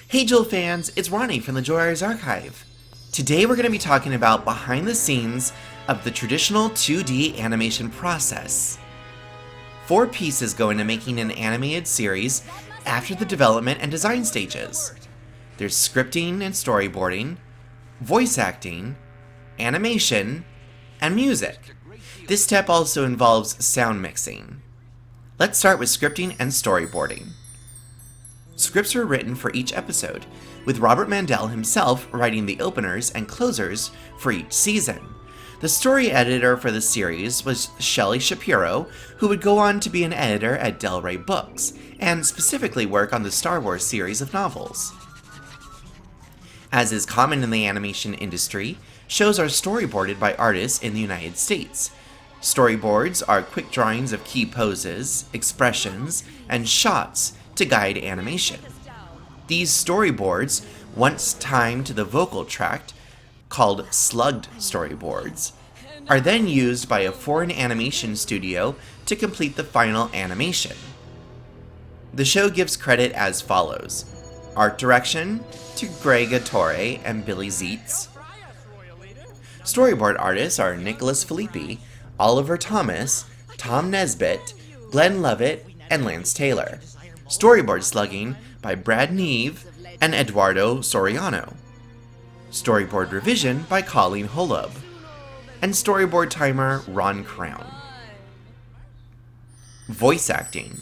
Hey Jewel fans, it's Ronnie from the Jewel Writers Archive. Today we're going to be talking about behind the scenes of the traditional 2D animation process. 4 pieces go into making an animated series after the development and design stages. There's scripting and storyboarding, voice acting, animation, and music. This step also involves sound mixing. Let's start with scripting and storyboarding. Scripts were written for each episode, with Robert Mandell himself writing the openers and closers for each season. The story editor for the series was Shelley Shapiro, who would go on to be an editor at Del Rey Books, and specifically work on the Star Wars series of novels. As is common in the animation industry, shows are storyboarded by artists in the United States. Storyboards are quick drawings of key poses, expressions, and shots to guide animation. These storyboards, once timed to the vocal tract, called slugged storyboards, are then used by a foreign animation studio to complete the final animation. The show gives credit as follows: art direction to Greg Attore and Billy Zietz. Storyboard artists are Nicholas Filippi, Oliver Thomas, Tom Nesbitt, Glenn Lovett, and Lance Taylor. Storyboard slugging by Brad Neve and Eduardo Soriano. Storyboard revision by Colleen Holub. And storyboard timer Ron Crown. Voice acting.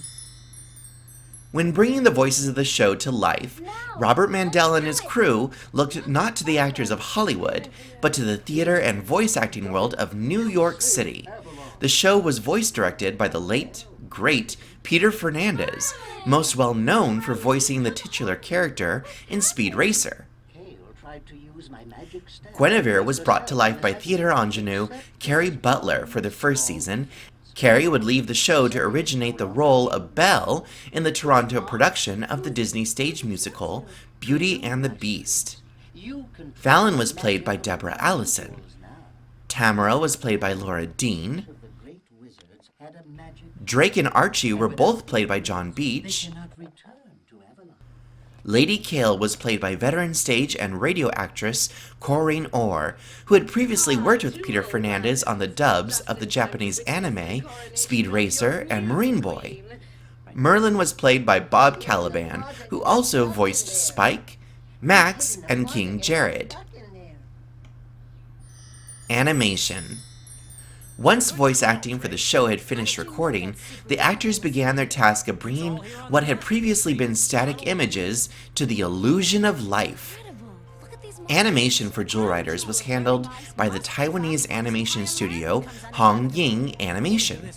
When bringing the voices of the show to life, Robert Mandell and his crew looked not to the actors of Hollywood, but to the theater and voice acting world of New York City. The show was voice directed by the late, great Peter Fernandez, most well known for voicing the titular character in Speed Racer. Gwenevere was brought to life by theater ingenue Kerry Butler for the first season. Kerry would leave the show to originate the role of Belle in the Toronto production of the Disney stage musical Beauty and the Beast. Fallon was played by Deborah Allison. Tamara was played by Laura Dean. Drake and Archie were both played by John Beach. Lady Kale was played by veteran stage and radio actress Corrine, who had previously worked with Peter Fernandez on the dubs of the Japanese anime Speed Racer and Marine Boy. Merlin was played by Bob Kaliban, who also voiced Spike, Max, and King Jared. Animation. Once voice acting for the show had finished recording, the actors began their task of bringing what had previously been static images to the illusion of life. Animation for Jewel Writers was handled by the Taiwanese animation studio Hong Ying Animation.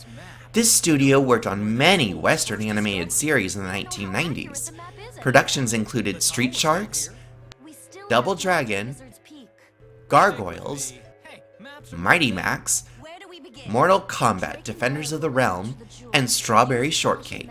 This studio worked on many Western animated series in the 1990s. Productions included Street Sharks, Double Dragon, Gargoyles, Mighty Max, Mortal Kombat, Defenders of the Realm, and Strawberry Shortcake.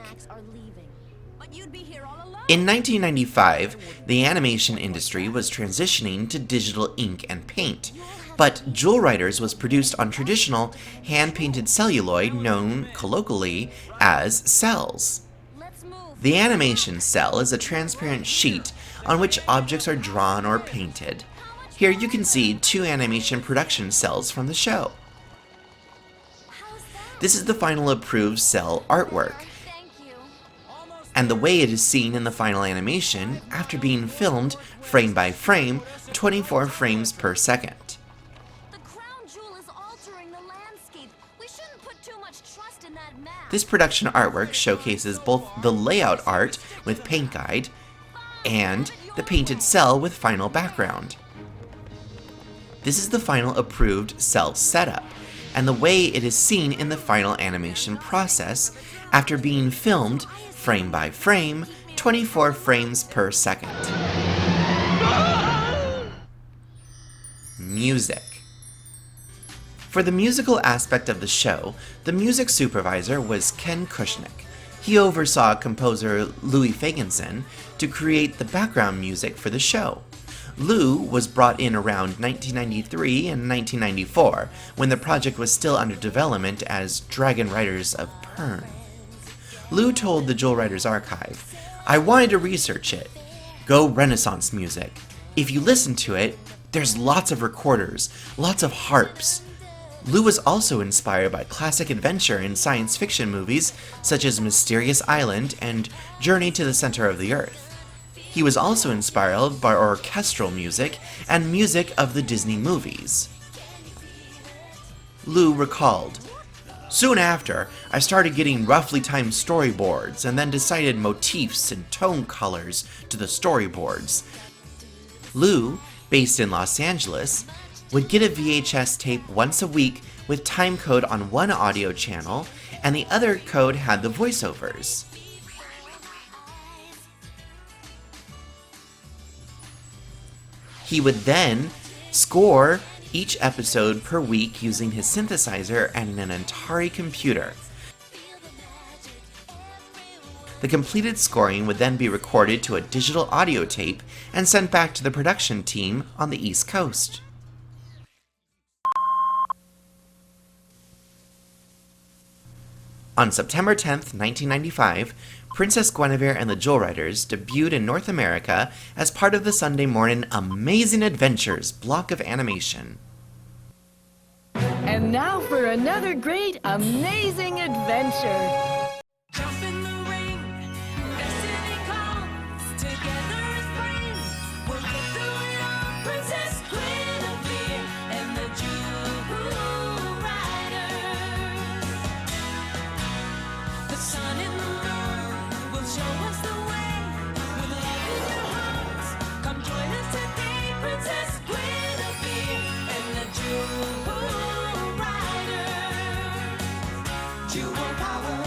In 1995, the animation industry was transitioning to digital ink and paint, but Jewel Writers was produced on traditional hand-painted celluloid known colloquially as cells. The animation cell is a transparent sheet on which objects are drawn or painted. Here you can see 2 animation production cells from the show. This is the final approved cell artwork, and the way it is seen in the final animation after being filmed frame by frame, 24 frames per second. This production artwork showcases both the layout art with paint guide and the painted cell with final background. This is the final approved cell setup, and the way it is seen in the final animation process after being filmed frame by frame, 24 frames per second. Music. For the musical aspect of the show, the music supervisor was Ken Kushnick. He oversaw composer Louis Fagenson to create the background music for the show. Lou was brought in around 1993 and 1994, when the project was still under development as Dragon Riders of Pern. Lou told the Jewel Writers Archive, "I wanted to research it. go Renaissance music. If you listen to it, there's lots of recorders, lots of harps. Lou was also inspired by classic adventure and science fiction movies such as Mysterious Island and Journey to the Center of the Earth. He was also inspired by orchestral music and music of the Disney movies. Lou recalled, "Soon after, I started getting roughly timed storyboards and then decided motifs and tone colors to the storyboards." Lou, based in Los Angeles, would get a VHS tape once a week with time code on one audio channel, and the other code had the voiceovers. He would then score each episode per week using his synthesizer and an Atari computer. The completed scoring would then be recorded to a digital audio tape and sent back to the production team on the East Coast. On September 10th, 1995, Princess Gwenevere and the Jewel Riders debuted in North America as part of the Sunday morning Amazing Adventures block of animation. And now for another great, amazing adventure. Jump in the ring, destiny comes, together as friends, we'll get through it all. Princess Gwenevere and the Jewel Riders. The sun and the moon will show us the way, with love in their hearts. Come join us today, Princess Gwenevere and the Jewel Riders. Jewel power.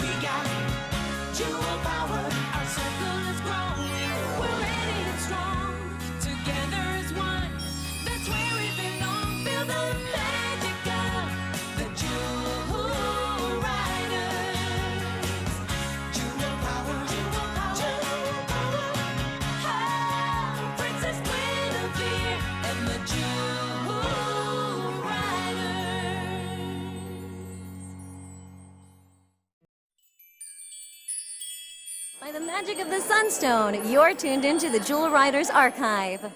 We got jewel power. Our circle is growing. We're ready and strong. Together as one. That's where we belong. Feel the magic of the Jewel Riders. Jewel power. Jewel power. Jewel power. Oh, Princess Gwenevere and the Jewel Riders. By the magic of the Sunstone, you're tuned into the Jewel Riders Archive.